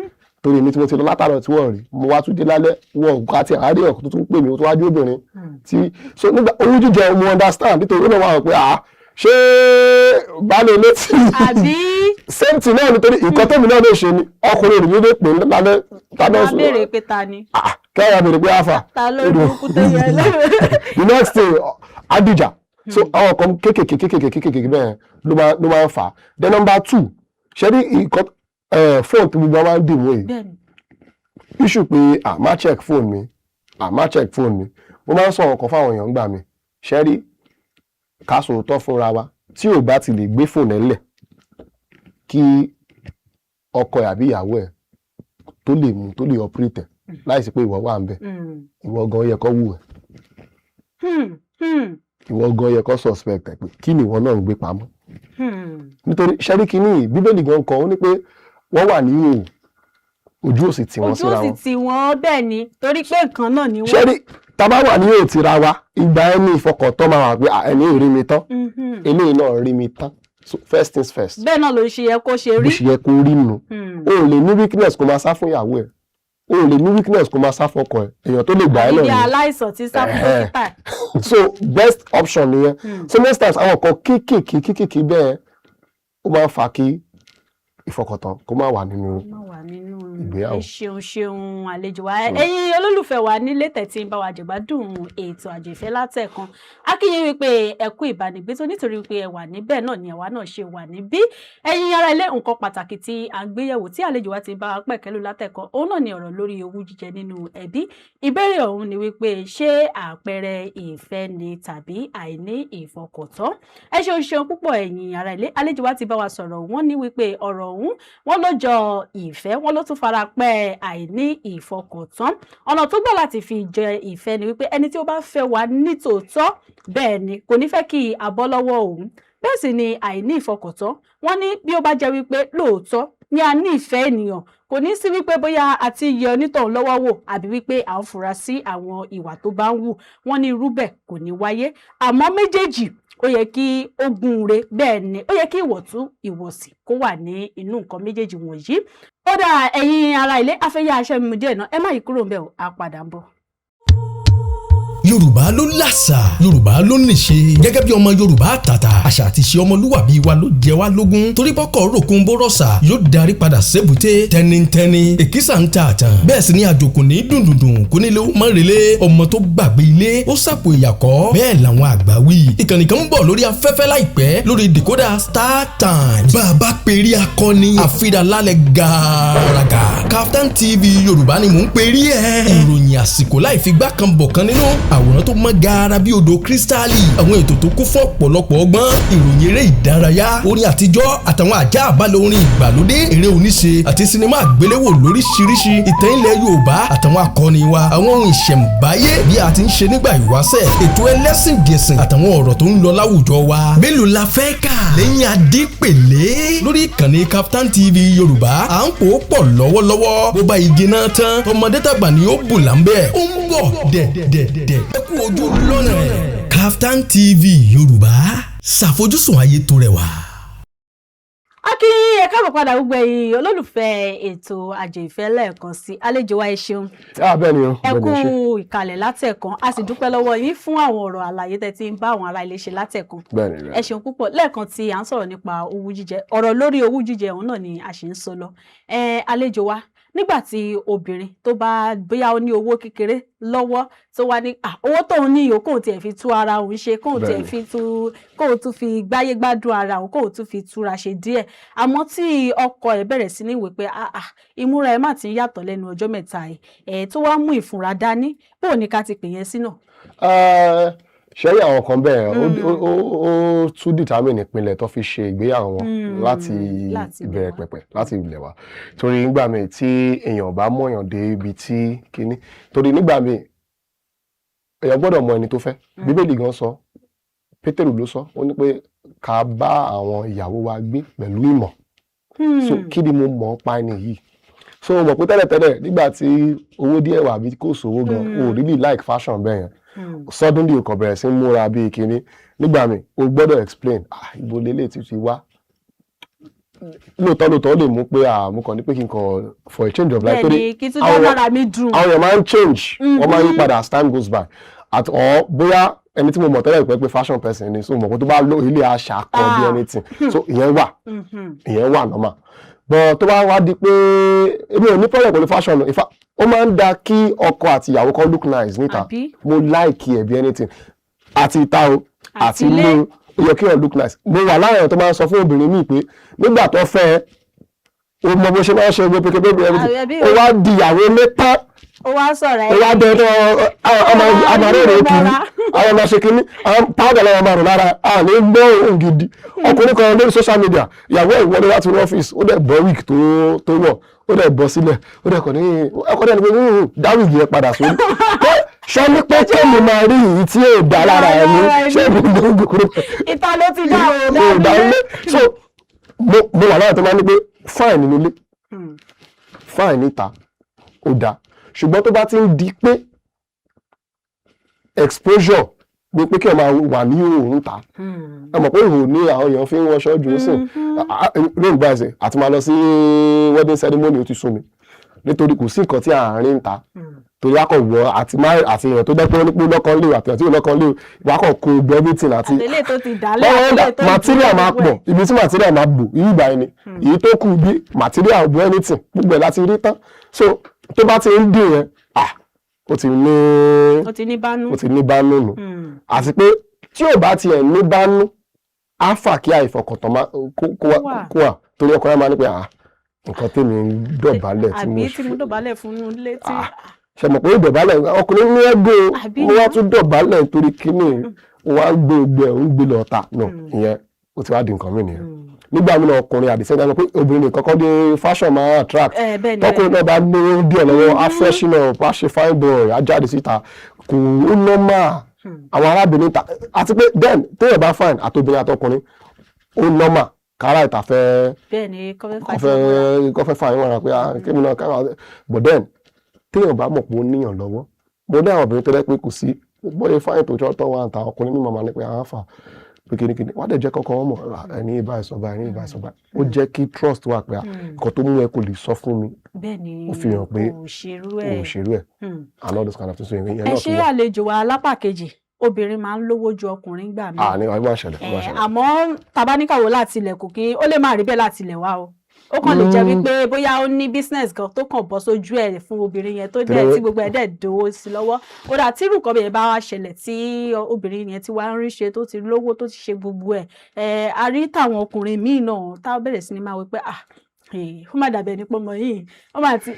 torí èmi tí mo ti lọ látàrọ̀ tí wọ́n rí mo wá tún dé lálẹ́ wọ́n kọ́ àti àárí ọ̀kọ́ tó tún pè mí tó wájú obìnrin tí so nígbà owó jíjẹ mo understand nítorí ó náà wà pé ṣé baálé ilé tí same thing náà nítorí nǹkan tẹ́mi náà lè ṣe ni ọkùnrin rẹ̀ ló pè lálẹ́ tánà sùn. béèrè pé ta ni. kẹ́hìn béèrè pé àfà. ta ló dúkú tó yẹ lẹ́wọ̀. the next thing adija so àwọn kan kékèké bẹ́ẹ̀ ló máa ń fà á then number 2 ṣe rí nǹkan phone tí gbogbo máa ń dìbò yìí issue pé má check phone mi mo máa ń sọ ọ̀kan fáwọn èèyàn gbà mí ṣe rí ká sòótọ́ fúnra wa tí ò bá ti lè gbé fóònù ẹ̀ lẹ̀ kí ọkọ ẹ̀ àbí ìyàwó ẹ̀ tó lè operate ẹ̀ láìsí pé ìwọ wà ń bẹ̀ ìwọ gan yẹ kó wù ẹ̀ ìwọ gan yẹ kó suspect ẹ̀ pé kí ni ìwọ náà ń gbé pamọ́ nítorí ṣẹ́rí kínní bíbélì gan kọ ó ní pé wọ́n wà ní ìhòòhò ojú òsì tí wọ́n síra wọn ojú òsì tí wọ́n bẹ́ẹ̀ ni torí pé nǹkan náà ni wọ́n. ṣẹ́rí tábà wà ní òtí ra wa ìgbà ẹni ìfọkàntán máa wà pé ẹni ò rí mi tán eléyìí náà rí mi tán so first things first. bẹ́ẹ̀ náà ló ṣe yẹ kó ṣe rí. bó ṣe yẹ kó rí nu o ò lè ní weakness kó máa sá fún ìyàwó ẹ̀ o ò lè ní weakness kó máa sá fún ọkọ ẹ̀ èèyàn tó lè gbà ẹ́ náà ni. àbí aláìsàn tí sá fún dókítà. so best option nìyẹn so most times àwọn kan kéékèèké bẹ́ẹ̀ ó máa ń fa kí ìfọkàntán kó má wà nínú ìgbéyàwó. ṣeun àlejò wa ẹ̀yin olólùfẹ́ wa nílé tẹ̀tí ń bá wa jẹ̀gbádùn ètò Àjò Ìfẹ́ látẹ̀kan akínyìn wípé ẹ kú ìbánigbé tó nítorí wípé ẹ wà níbẹ̀ náà ni àwa náà ṣe wà níbí ẹ̀yin ará ilé nǹkan pàtàkì tí à ń gbéyẹ̀wò tí àlejò wa ti bá wa pẹ̀kẹ́lù látẹ̀kan òun náà ni ọ̀rọ̀ lórí owú jíjẹ nínú ẹbí ìbéèrè ọ̀hún ni wípé ṣé àpẹẹrẹ ìfẹ́ ni tàbí àìní ìfọkàntán ẹ ṣeun púpọ̀ ẹ̀yin ará ilé àlejò wa ti bá wa sọ̀rọ̀ wọ́n ní wípé ọ̀rọ̀ ọ̀hún wọ́n ló jọ ìfẹ́ wọ́n ló tún fara pẹ́ àìní ìfọkàntán ọ̀nà tó gbà láti fi jẹ ìfẹ́ ni wípé ẹni tí ó bá fẹ́ wa nítòótọ́ bẹ́ẹ̀ ni kò ní fẹ́ kí a bọ́ lọ́wọ́ òun bẹ́ẹ̀ sì ni àìní ìfọkàntán wọ́n ní bí ó bá jẹ́ wípé lóòótọ́ ni a ní ìfẹ́ ènìyàn kò ní sí wípé bóyá a ti yẹ onítọ̀hún lọ́wọ́ wò àbí wípé à ń fura sí àwọn ìwà tó bá ń wù wọ́n ní irú bẹ́ẹ̀ kò ní wáyé àmọ́ méjèèjì ó yẹ kí ó gún re bẹ́ẹ̀ ni ó yẹ kí ìwọ̀tún ìwọ̀sì kó wà ní inú nǹkan méjèèjì wọ̀nyí ó dà ẹ̀yin ará ilé afẹ́yà aṣẹ́ mímu díẹ̀ náà ẹ má yí kúrò ń bẹ̀ ọ́ á padà ń bọ̀. Yorùbá ló làṣà Yorùbá ló níṣe gẹ́gẹ́ bí ọmọ Yorùbá àtàtà àṣà àti ìṣe ọmọlúwàbí wa ló jẹ wá lógún torí bọ́kọ̀ ròkun bórọ̀ṣà yóò darí padà sébùté tẹnitẹni èkìsà ń ta àtàn bẹ́ẹ̀ sì ni àjòkò ní dùndùndùn kò nílé ó mọ̀rẹ́lẹ́ ọmọ tó gbàgbé ilé ó sàpò ìyàkọ́ bẹ́ẹ̀ làwọn àgbà wí ìkànnì kan ń bọ̀ lórí afẹ́fẹ́ láìpẹ́ lórí decoder StarTimes bàbá perí akọni àfidàlálẹ̀ gàràgà Kaftan TV Yorùbá ni mò ń perí ẹ̀ ìròyìn àsìkò láì fi gbá kan bọ̀ kan nínú àwòrán tó mọ́ gaara bí odò kírísítálì àwọn ètò tó kún fún ọ̀pọ̀lọpọ̀ ọgbọ́n ìròyìn eré ìdárayá orin àtijọ́ àtàwọn àjá àbálẹ̀ orin ìgbàlódé eré oníṣe àti sinimá àgbéléwò lóríṣiríṣi ìtàn ilẹ̀ Yorùbá àtàwọn akọni wa àwọn ohun ìṣẹ̀ǹbáyé bí a ti ń ṣe nígbà ìwáṣẹ̀ ètò ẹlẹ́sìn gẹ̀sìn àtàwọn ọ̀rọ̀ tó ń lọ láwùjọ wa mélòó la fẹ́ kà lẹ́yìn adépèlé lórí ìkànnì Kaftan TV Yorùbá à ń pò ó pọ̀ lọ́wọ́lọ́wọ́ bó bá igi náà tán ọmọdé tàgbà ni ó bù láńbẹ́ ó ń bọ̀ dẹ̀dẹ̀dẹ̀ ẹ kú ojú lọ́nà ẹ̀ Kaftan TV Yorùbá ṣàfojúsùn ayé tó rẹwà. Akí ẹ káàbọ̀ padà gbogbo ẹ̀yin olólùfẹ́ ètò Àjò Ìfẹ́ lẹ́ẹ̀kan sí àlejò wa ẹ ṣeun. Bẹ́ẹ̀ ni o. Ẹ kú ìkàlẹ̀ látẹ̀kan a sì dúpẹ́ lọ́wọ́ yín fún àwọn ọ̀rọ̀ àlàyé tẹ́ ti ń bá àwọn ará ilé ṣe látẹ̀kan. Ẹ ṣeun púpọ̀ lẹ́ẹ̀kan tí à ń sọ̀rọ̀ nípa owú jíjẹ ọ̀rọ̀ lórí owú jíjẹ òun náà ni a ṣì ń sọ lọ. Àlejò wa nígbà tí obìnrin tó bá bóyá ó ní owó kékeré lọ́wọ́ tó wá ní owó tóun ní yòó kóun tiẹ̀ fi tú ara òun ṣe kóun tiẹ̀ fi tú kóun tún fi gbáyé gbádùn ara òun kóun tún fi túra ṣe díẹ̀ àmọ́ tí ọkọ ẹ̀ bẹ̀rẹ̀ sí ní wí pé ìmúra ẹ̀ má ti ń yàtọ̀ lẹ́nu ọjọ́ mẹ́ta ẹ̀ tó wá mú ìfúnra dání bó ní ká ti pè yẹn sí náà. ṣẹ́rí àwọn kan bẹ́ẹ̀ ó tún determine ìpínlẹ̀ tó fi ṣe ìgbéyàwó wọn láti ìbẹ̀rẹ̀ pẹ̀pẹ̀ láti ilẹ̀ wa torí nígbà míì tí èèyàn bá mọ̀yàn dé ibi tí kíní torí nígbà míì èèyàn gbọ́dọ̀ mọ ẹni tó fẹ́ Bíbélì gan sọ Pétérù ló sọ ó ní pé ká bá àwọn ìyàwó wa gbé pẹ̀lú ìmọ̀ so kí ni mo mọ̀ pa ẹni yìí so mo mọ̀ pé tẹ́lẹ̀tẹ́lẹ̀ nígbà tí owó díẹ̀ wà bí kò sówó gan o really like fashion bẹ́ẹ̀ yẹn suddenly o kàn bẹ̀rẹ̀ sí múra bíi kinní nígbà míì o gbọ́dọ̀ explain ibo lélẹ̀ ti wá lóòótọ́ ó lè mú pé mo kàn ní pé kí n kàn for a change of life torí àwọn èèyàn máa ń change wọ́n máa ń yí padà as time goes by at all bóyá ẹni tí mo mọ̀ tẹ́lẹ̀ pé fashion person ni so mọ̀ pé tó bá lo ilé àṣà kan bí anything so ìyẹn wà normal but tó bá wá di pé èmi ò ní problem pẹ̀lú fashion ó máa ń da kí ọkọ àti ìyàwó kan look nice níta mo like ẹ̀ bí anything àti ìta o àti ilé ó yẹ kí wọ́n look nice mo wà láàrin àwọn tó máa ń sọ fún obìnrin míì pé nígbà tó fẹ́ o mọ bó ṣe máa ń ṣe gbé pété bébí everything ó wá di ìyàwó létá ó wá sọ̀rọ̀ ẹ̀ ó wá dẹ́rẹ́ àmàrẹ́ rẹ̀ kiri àwọn ọmọ ṣe kínní àwọn pàdé lọ́wọ́ máa rò lára ní gbọ́ ohun gidi ọkùnrin kan lórí social media ìyàwó ẹ̀ wọlé láti ní ọ́fíìsì ó dẹ̀ bọ́ wíìkì tó wọ̀ ó dẹ̀ bọ́ sílẹ̀ ó dẹ̀ kàn ní ọkọ̀ dẹ̀ ní pé dá wíìkì yẹn padà sórí ṣé ní pé kéèmì máa rí ìyí tí yóò dá lára ẹ̀ ní ṣé ní gbogbo kúrò ìta ló ti dá òdà ilé so mo wà láwọn tó máa ní pé fine nínú ilé fine níta ó dáa ṣùgbọ́n tó bá ti ń di pé exposure ní pé kí ẹ máa wà ní òun ta ẹ mọ̀ pé ìhò ní àwọn èèyàn fi ń wọṣọ jù ú sìn lóògbà ẹsẹ̀ àti máa lọ sí wedding ceremony ó ti sún mi nítorí kò sí nǹkan tí àárín ń ta torí akọ̀wọ́ àti èèyàn tó dẹ́pẹ́ ní pé lọ́kàn lé àti èèyàn tí ò lọ́kàn lé wà kàn kó gbọ́ everything àti àtẹlẹ́ tó ti dálẹ̀ àtẹlẹ́ tó ti material máa pọ̀ ibi tí material máa bò irú ìgbà yẹn ni èyí tó kù bí material bò anything gbogbo ẹ̀ láti rí tán so tó bá ti ń dín yẹn ó ti ní bánú nù àti pé tí ò bá tiẹ̀ ní bánú á fà kí àìfọkàntán kó wà torí ọkùnrin máa ní pé nǹkan tèmi ń dọ̀bálẹ̀ tí mo ṣe àbí tí mo dọ̀bálẹ̀ fún un létí. ṣe mọ̀ pé ìdọ̀bálẹ̀ ọkùnrin ní ẹgbẹ́ ó wá tún dọ̀bálẹ̀ nítorí kíní ó wá ń gbé ogbó ẹ̀ ń gbé lọ ta ìyẹn ó ti wá di nǹkan mí nìyẹn nígbà mìíràn ọkùnrin àdìsẹ́ dáná pé obìnrin nìkan kọ́ dé fashion máa attract tọkùnrin náà bá ní díẹ̀ lọ́wọ́ afẹ́ṣínà bá ṣe fine boy ajáde síta kò ó normal àwọn arábìnrin ta àti pé then téèyàn bá fine àtobìnrin àtọkùnrin ó normal kára ìta fẹ́ kọfẹ́ fàyín wọn rà pé kémi náà kára but then téèyàn bá mọ̀ pé ó níyàn lọ́wọ́ mo ní àwọn obìnrin tó rẹ́ pé kò sí bóyá fáyìn tó jọ́ tọ́ wa ta ọkùnrin ní màmá ní pé àwọn fà pé kìnnìkìnnì wọ́n dẹ̀ jẹ́ kọ́kọ́ wọn mọ̀ ẹni ìbáìsọ̀bá ó jẹ́ kí trust wà pé nǹkan tó mú ẹ kò lè sọ fún mi ó fi hàn pé òṣèrú ẹ̀ and all those kind of things. ẹ ṣe àlejò wa lápá kejì obìnrin máa ń lówó ju ọkùnrin gbà mí. ní ọgbọ́n ṣẹlẹ̀. àmọ́ tabaníkàwọ́ láti ilẹ̀ kò kí ó lè má rí bẹ́ẹ̀ láti ilẹ̀ wá o ó kàn lè jẹ́ wípé bóyá ó ní business kan tó kàn bọ́ sójú ẹ̀ fún obìnrin yẹn tó dẹ̀ tí gbogbo ẹ̀ dẹ̀ dòwó sí lọ́wọ́ ó dà tí irú kan bẹ̀rẹ̀ bá wá ṣẹlẹ̀ tí obìnrin yẹn ti wá ń rí ṣe tó ti lówó tó ti ṣe gbogbo ẹ̀ a rí táwọn ọkùnrin míì náà tá bẹ̀rẹ̀ sí ni máa wí pé ó má dàbẹ̀ ní pọ́nmọ yìí ó má ti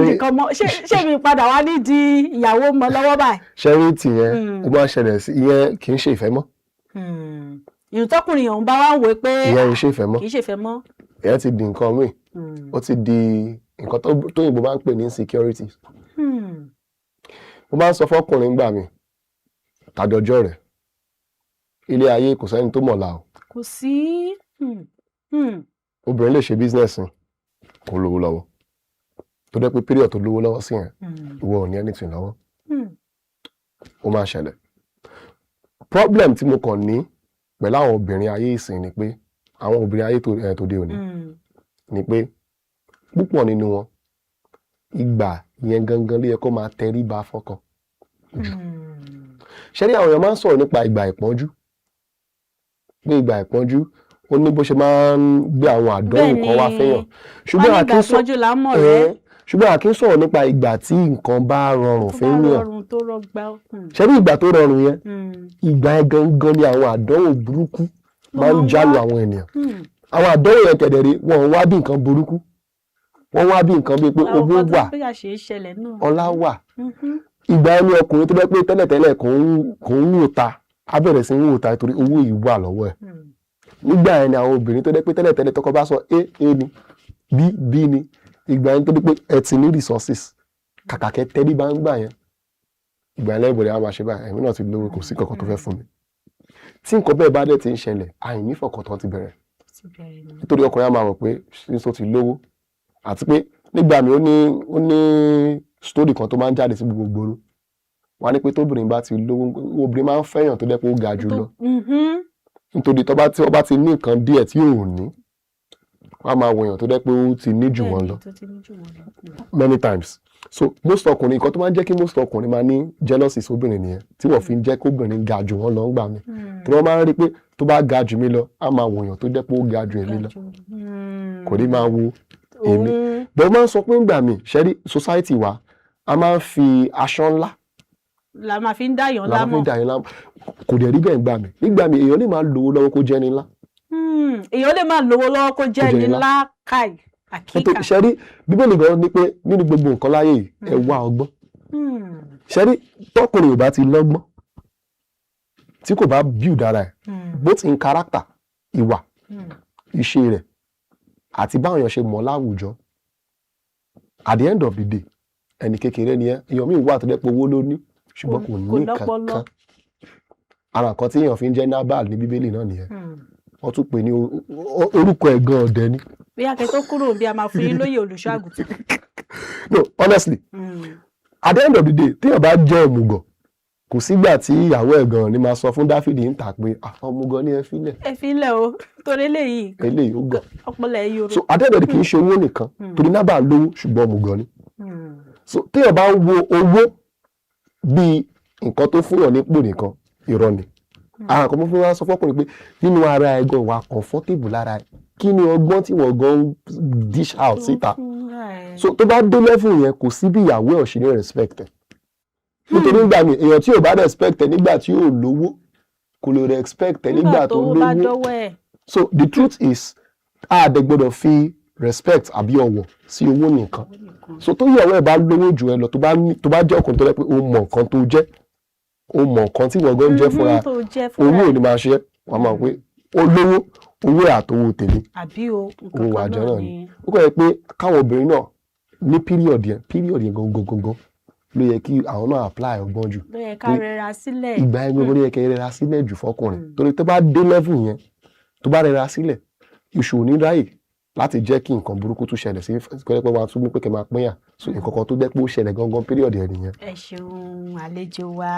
nìkan mọ́ ṣé mi padà wá ní di ìyàwó mọ́ lọ́wọ́ báyìí. ṣẹ́rí tìyẹn ó máa ṣẹlẹ̀ sí ìyẹn kì í ṣe ìfẹ́ mọ́. ìrùtọ́kùnrin ọ̀hún bá wá ń wò pé ìyẹn kì í ṣe ìfẹ́ mọ́. kì í ṣe ìfẹ́ mọ́. ìyẹn ti di nǹkan míì ó ti di nǹkan tó yìnbó máa ń pè ní insecurity. mo máa ń sọ fọ́kùnrin gbà mí tàjọjọ́ rẹ̀ ilé ayé kò sẹ́ni tó mọ̀la o. kò sí. obìnrin lè ṣe business kó lówó lọ́wọ́ tó dẹ́ pé period tó lówó lọ́wọ́ sí yẹn ìwọ ò ní anything lọ́wọ́ ó máa ṣẹlẹ̀. problem tí mo kàn ní pẹ̀lú àwọn obìnrin ayé ìsìn ni pé àwọn obìnrin ayé tòde òní ni pé púpọ̀ nínú wọn ìgbà yẹn gangan ló yẹ kó máa tẹríba fọ́kọ jù. ṣé ní àwọn èèyàn máa ń sọ̀rọ̀ nípa ìgbà ìpọ́njú pé ìgbà ìpọ́njú ó ní bó ṣe máa ń gbé àwọn àdánwò kan wá fẹ́yàn ṣùgbọ́n a kì í sọ̀rọ̀ nípa ìgbà tí nǹkan bá rọrùn fẹ́yàn ṣé ní ìgbà tó rọrùn yẹn ìgbà yẹn gangan ni àwọn àdánwò burúkú máa ń jálù àwọn ènìyàn àwọn àdánwò yẹn kẹ̀dẹ̀rẹ̀ wọn wá bí nǹkan burúkú wọ́n wá bí nǹkan bíi pé owó wà ọlá wà ìgbà ẹni ọkùnrin tó bẹ́ pé tẹ́lẹ̀tẹ́lẹ̀ kò ń wò ta á bẹ̀rẹ̀ sí ń wò ta nítorí owó yìí wà lọ́wọ́ ẹ̀ nígbà ẹni àwọn obìnrin tó dẹ́ pé tẹ́lẹ̀tẹ́lẹ̀ tọkọ bá sọ a ni b ni ìgbà ẹni tó dẹ́ pé ẹ ti ní resources kàkà kẹ́ tẹ́lí bá ń gbà yẹn ìgbà ẹni lẹ́bùrẹ́ á máa ṣe báyìí ẹ̀mí náà ti lówó kò sí kankan tó fẹ́ fún mi tí nǹkan bẹ́ẹ̀ bá dẹ̀ ti ń ṣẹlẹ̀ àìnífọ̀kàntán ti bẹ̀rẹ̀ nítorí ọkùnrin á máa rò pé sísọ ti lówó àti pé nígbà mi ó ní story kan tó máa ń jáde sí gbogbo wọn á ní pé tóbìnrin bá ti lówó obìnrin máa ń fẹ́yàn tó dẹ́ pé ó ga jù lọ nítorí tí wọ́n bá ti ní nǹkan díẹ̀ tí ò ní wọ́n á máa wọ̀nyàn tó dẹ́ pé ó ti ní jù wọ́n lọ many times so most ọkùnrin nǹkan tó máa ń jẹ́ kí most ọkùnrin máa ní jealousy sóbìnrin nìyẹn tí wọ́n fi ń jẹ́ kóbìnrin ga jù wọ́n lọ ń gbà mí tí wọ́n máa ń rí pé tó bá ga jù mí lọ á máa wọ̀nyàn tó dẹ́ pé ó ga jù èmi lọ kò ní máa wo èmi bẹ́ẹ̀ máa ń sọ pé ń gbà mí ṣẹ́rí society wa a máa ń fi aṣọ ńlá la máa fi ń dáyàn lámọ̀ kò dẹ̀ rí bẹ́ẹ̀ gbà mí nígbà mí èèyàn lè máa lówó lọ́wọ́ kó jẹ́ ni ńlá. èèyàn lè máa lówó lọ́wọ́ kó jẹ́ ni ńlá káì àkíkà. ṣẹ́rí bíbélì gan ni pé nínú gbogbo nǹkan láyé yìí ẹ wá ọgbọ́n ṣẹ́rí tọkùnrin ò bá ti lọ́gbọ́n tí kò bá build ara ẹ̀ both in character ìwà ìṣe rẹ̀ àti báwọn èèyàn ṣe mọ̀ láwùjọ at the end of the day ẹni kékeré ni èèyàn míì wà tó dẹ́ pé owó ló ní ṣùgbọ́n kò ní kankan ara nǹkan tí èèyàn fi ń jẹ́ Nabal ní bíbélì náà nìyẹn wọ́n tún pè ní orúkọ ẹ̀ gan ọ̀dẹ ni. bí a kẹ́ tó kúrò bí a máa fún yín lóye olùṣọ́ àgùntàn. no honestly at the end of the day téèyàn bá jẹ́ òmùgọ̀ kò sígbà tí ìyàwó ẹ̀ gan ni máa sọ fún Dáfídì ń tà pé òmùgọ̀ ni ẹ filẹ̀. ẹ filẹ̀ o torí eléyìí ó gọ̀ ọpọlọ ẹ yòrò. so at the end of the day kì í ṣe owó nìkan torí Nabal lówó ṣùgbọ́n òmùgọ̀ ni. so téèyàn bá ń wo owó bí nǹkan tó fún yàn nípò nìkan irọ́ ni àwọn kan fún wa sọ fọ́kùnrin pé nínú ara ẹ̀ gan wà comfortable lára ẹ̀ kí ni ọgbọ́n tí wọ́n gan dish out síta so tó bá dé level yẹn kò sí bí ìyàwó ẹ̀ ò ṣe ní respect ẹ̀ nítorí nígbà míì èèyàn tí ò bá respect ẹ̀ nígbà tí ò lówó kò lè respect ẹ̀ nígbà tó lówó so the truth is a dẹ̀ gbọ́dọ̀ fi respect àbí ọ̀wọ̀ sí owó nìkan so tó ìyàwó ẹ̀ bá lówó jù ẹ lọ tó bá jẹ́ ọkùnrin tó lẹ́ pé ó mọ nǹkan tó jẹ́ ó mọ nǹkan tí wọ́n gan jẹ́ fúnra owó ò ní máa ṣe wọ́n máa pé ó lówó owó àtowó tèmi owó àjọ náà ni ó kọ́ ẹ pé káwọn obìnrin náà ní píríọ̀dì yẹn gangan ló yẹ kí àwọn náà apply ọgbọ́n jù ló yẹ ká rẹra sílẹ̀ ìgbà yẹn gbogbo ló yẹ kí rẹra sílẹ̀ jù fọkùnrin torí tó bá dé level yẹn tó bá rẹra sílẹ̀ ìṣòro ní ráyè láti jẹ́ kí nǹkan burúkú tún ṣẹlẹ̀ sí pẹ́ẹ́pẹ́ wa tún ní pé kẹ́ máa pínyà so nǹkan kan tó jẹ́ pé ó ṣẹlẹ̀ gangan píríọ̀dì ẹ̀ nìyẹn. ẹ ṣeun àlejò wa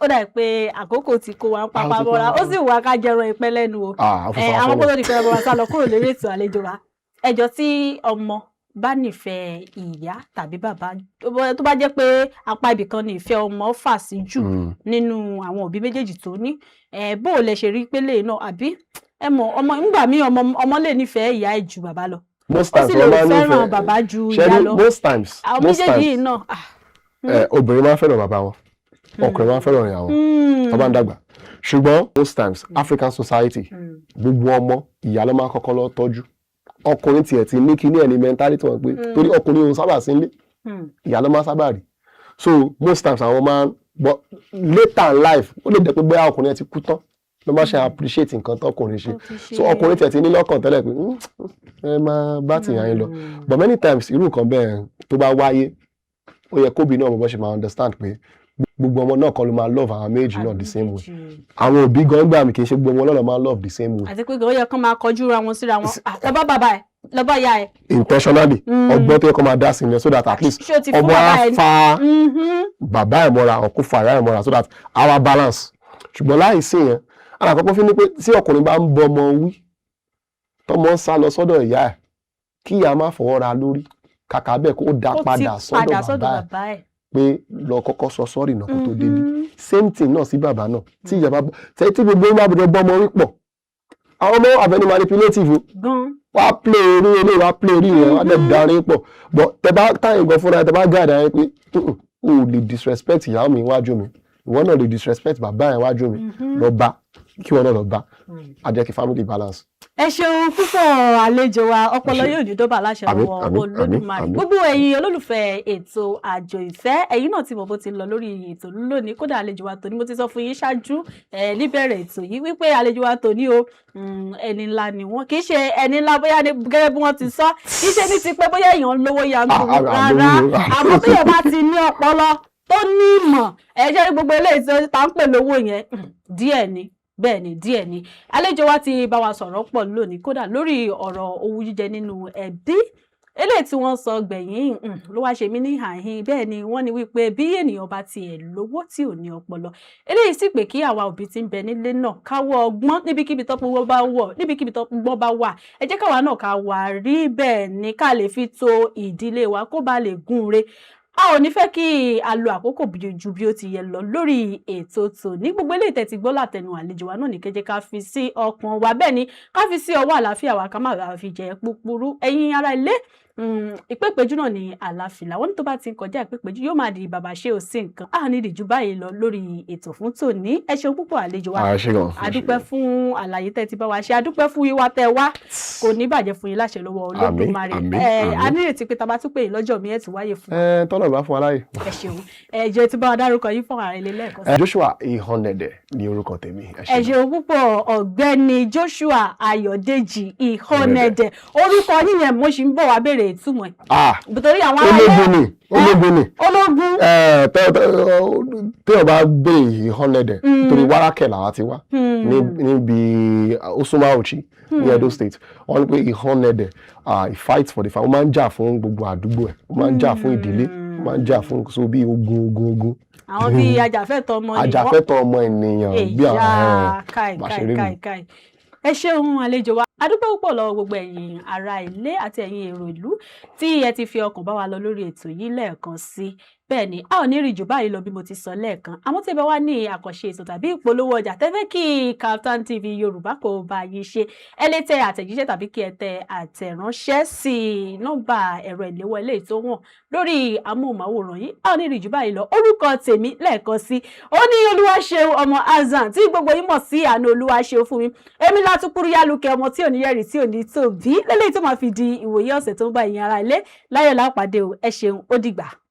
ó dà pé àkókò tí kò wá ń papá bọ́ra ó sì wá ká jẹran ìpẹ́ lẹ́nu o àwọn kó tó di pé ọmọ wa sá lọ kúrò lórí ètò àlejò wa ẹjọ́ tí ọmọ bá nífẹ̀ẹ́ ìyá tàbí bàbá tó bá jẹ́ pé apá ibìkan ní ìfẹ́ ọmọ fà sí jù nínú àwọn òbí méjèèjì tó ní bó o lè ṣe rí pélé náà àbí ẹ mọ̀ ọmọ nígbà míì ọmọ lè nífẹ̀ẹ́ ìyá ẹ̀ ju bàbá lọ most times ó sì lè fẹ́ràn bàbá ju ìyá lọ most times àwọn méjèèjì yìí náà. obìnrin máa ń fẹ́ràn bàbá wọn ọkùnrin máa ń fẹ́ràn ìyá wọn tó bá ń dàgbà ṣùgbọ́n most times African society gbogbo ọmọ ìyá ló máa kọ́kọ́ lọ tọ́jú ọkùnrin tiẹ̀ ti ní kíní ẹ̀ ní mentality wọn pé torí ọkùnrin òun sábà sí ilé ìyá ló máa sábà rí so most times àwọn máa but later in life ó lè jẹ́ pé bóyá ọkùnrin ẹ̀ ti kú tán ló máa ṣe appreciate nǹkan tọkùnrin ṣe so ọkùnrin tiẹ̀ ti ní lọ́kàn tẹ́lẹ̀ pé ẹ máa bá tìyàn yín lọ but many times irú nǹkan bẹ́ẹ̀ tó bá wáyé ó yẹ kóbi náà bọ́ ṣe máa understand pé gbogbo ọmọ náà kọ́ ló máa love àwọn méjì náà the same way àwọn òbí gan gbà mí kì í ṣe gbogbo ọmọ náà ló máa love the same way. àti pé ó yẹ kán máa kọjú ra wọn síra wọn lọ́bọ̀ bàbá ẹ̀ lọ́bọ̀ ìyá ẹ̀. intentionally ọgbọ́n tó yẹ kó máa dá sí ilẹ̀ so that at least ọmọ á fa bàbá ẹ̀ mọ́ra ọkọ fa ìyá ẹ̀ mọ́ra so that our balance ṣùgbọ́n láì sí yẹn àkọ́kọ́ fi ní pé tí ọkùnrin bá ń bọ ọmọ wí tọmọ ń sá lọ sọ́dọ̀ ìyá ẹ̀ kí ìyá má fọwọ́ ra lórí kàkà bẹ́ẹ̀ kó dá padà sọ́dọ̀ bàbá ẹ̀ pé lọ kọ́kọ́ sọ sọ́ọ̀rì náà kó tó débi same thing náà sí bàbá náà tí ìyá bá tí gbogbo ń bá bọ̀dọ̀ bọ́ ọmọ orí pọ̀ àwọn ọmọ àbẹ̀ni manipulative wàá play orí ilé wàá play orí yẹn wàá dẹ̀ darí pọ̀ but tẹ bá táyìn gan fúnra tẹ bá gáàdà yẹn pé o lè disrespect ìyá mi iwájú mi ìwọ náà lè disrespect bàbá yẹn iwájú mi lọ bá kí wọn náà lọ bá a jẹ́ kí family balance. ẹ ṣeun púpọ̀ àlejò wa ọpọlọ yóò ní dọ́bà láṣẹ lọ́wọ́ Olódùmarè gbogbo ẹ̀yin olólùfẹ́ ètò àjò ìfẹ́ ẹ̀yin náà ti mọ̀ bó ti lọ lórí ètò lónìí kódà àlejò wa tòní mo ti sọ fún yín ṣáájú níbẹ̀rẹ̀ ètò yìí wípé àlejò wa tòní o ẹni ńlá ni wọn kì í ṣe ẹni ńlá bóyá gẹ́gẹ́ bí wọ́n ti sọ kì í ṣe ní ti pé bóyá èèyàn lówó yanturu rárá àmọ́ bí èèyàn bá ti ní ọpọlọ tó ní ìmọ̀ ẹ̀jẹ̀ gbogbo eléyìí tí tá ń pè lówó yẹn díẹ̀ ni bẹ́ẹ̀ ni díẹ̀ ni àlejò wa ti bá wa sọ̀rọ̀ pọ̀ lónìí kódà lórí ọ̀rọ̀ owú jíjẹ nínú ẹbí eléyìí tí wọ́n sọ gbẹ̀yìn ló wá ṣe mí ní àhín bẹ́ẹ̀ ni wọ́n ní wípé bí ènìyàn bá tiẹ̀ lówó tí ò ní ọpọlọ eléyìí sì pé kí àwa òbí tí ń bẹ nílé náà káwọ́ ọgbọ́n níbikíbi tọ́pọ̀ bá wọ̀ níbikíbi tọ́pọ̀ bá wà ẹ jẹ́ káwa náà ká wà rí bẹ́ẹ̀ ni ká lè fi tò ìdílé wa kó bá lè gún re a ò ní fẹ́ kí a lo àkókò ju bí ó ti yẹ lọ lórí ètò tòní gbogbo eléyìí tẹ́ ti gbọ́ látẹnu àlejò wa náà ní kẹ́jẹ́ ká fi sí ọkàn wa bẹ́ẹ̀ ni ká fi sí ọwọ́ àlàáfíà wa ká má bàa fi jẹ púpúrú ẹ̀yin ará ilé ìpépéjú náà ní àlàáfíà wọn ní tó bá ti ń kọjá ìpépéjú yóò máa di bàbá ṣé ò sí nǹkan a ní ìdíjú báyìí lọ lórí ètò fún tòní ẹ ṣeun púpọ̀ àlejò wa adúpẹ́ fún àlàyé tẹ́ ti bá wa ṣe adúpẹ́ fún wíwá tẹ́ wá kò ní bàjẹ́ fún yín láṣẹ lọ́wọ́ Olódùmarè a ní ìrètí pé tá bá tún pè yín lọ́jọ́ mi ẹ̀ tún wáyé fún wa tọ́lọ̀ bá fún aláyè. ẹ ṣeun ẹjọ tí bá wa dárúkọ yín fún ààrẹ lẹ́ẹ̀kan sí. Joshua Ihonede ni orúkọ tèmi. ẹ ṣeun púpọ̀ ọ̀gbẹ́ni Joshua Ayọ̀dèjì Ihonede orúkọ yín yẹn mo ṣì ń bọ̀ wá béèrè ìtumọ̀ ẹ̀. nítorí àwọn ológun ni tí o bá béèrè Ihonede torí Wárákẹ̀ làwa ti wá níbi Osumauchi ní Edo State wọ́n ní pé Ihonede he fights for the family ó máa ń jà fún gbogbo àdúgbò ẹ̀ ó máa ń jà fún ìdílé ó máa ń jà fún so bí ogun. àwọn bíi ajàfẹ́tọ̀ ọmọ ènìyàn bí àwọn káì ẹ ṣeun àlejò wa adúpẹ́ púpọ̀ lọ́wọ́ gbogbo ẹ̀yin ará ilé àti ẹ̀yin èrò ìlú tí ẹ ti fi ọkàn bá wa lọ lórí ètò yìí lẹ́ẹ̀kan sí bẹ́ẹ̀ ni a ò ní rí jù báyìí lọ bí mo ti sọ lẹ́ẹ̀kan àmọ́ tí ẹ bá wá ní àkànṣe ètò tàbí ìpolówó ọjà tẹ́fẹ́ kí Kaftan TV Yorùbá kò bá yín ṣe ẹ lè tẹ àtẹ̀jíṣẹ́ tàbí kí ẹ tẹ àtẹ̀ránṣẹ́ sí nọ́mbà ẹ̀rọ ìléwọ́ eléyìí tó wọ̀n lórí amóhùnmáwòrán yìí a ò ní rí jù báyìí lọ orúkọ tèmi lẹ́ẹ̀kan sí ó ní Olúwaṣeun ọmọ Azan tí gbogbo yín mọ̀ sí Àánú Olúwaṣeun fún mi èmi Látúkúrú Yálùkẹ́ ọmọ tí ò ní yẹ̀rì tí ò ní tòbí lélẹ́yìí tó máa fi di ìwòye ọ̀sẹ̀ tó ń bá ìyẹn ara ilé láyọ̀ lápàdé o ẹ ṣeun ó dìgbà.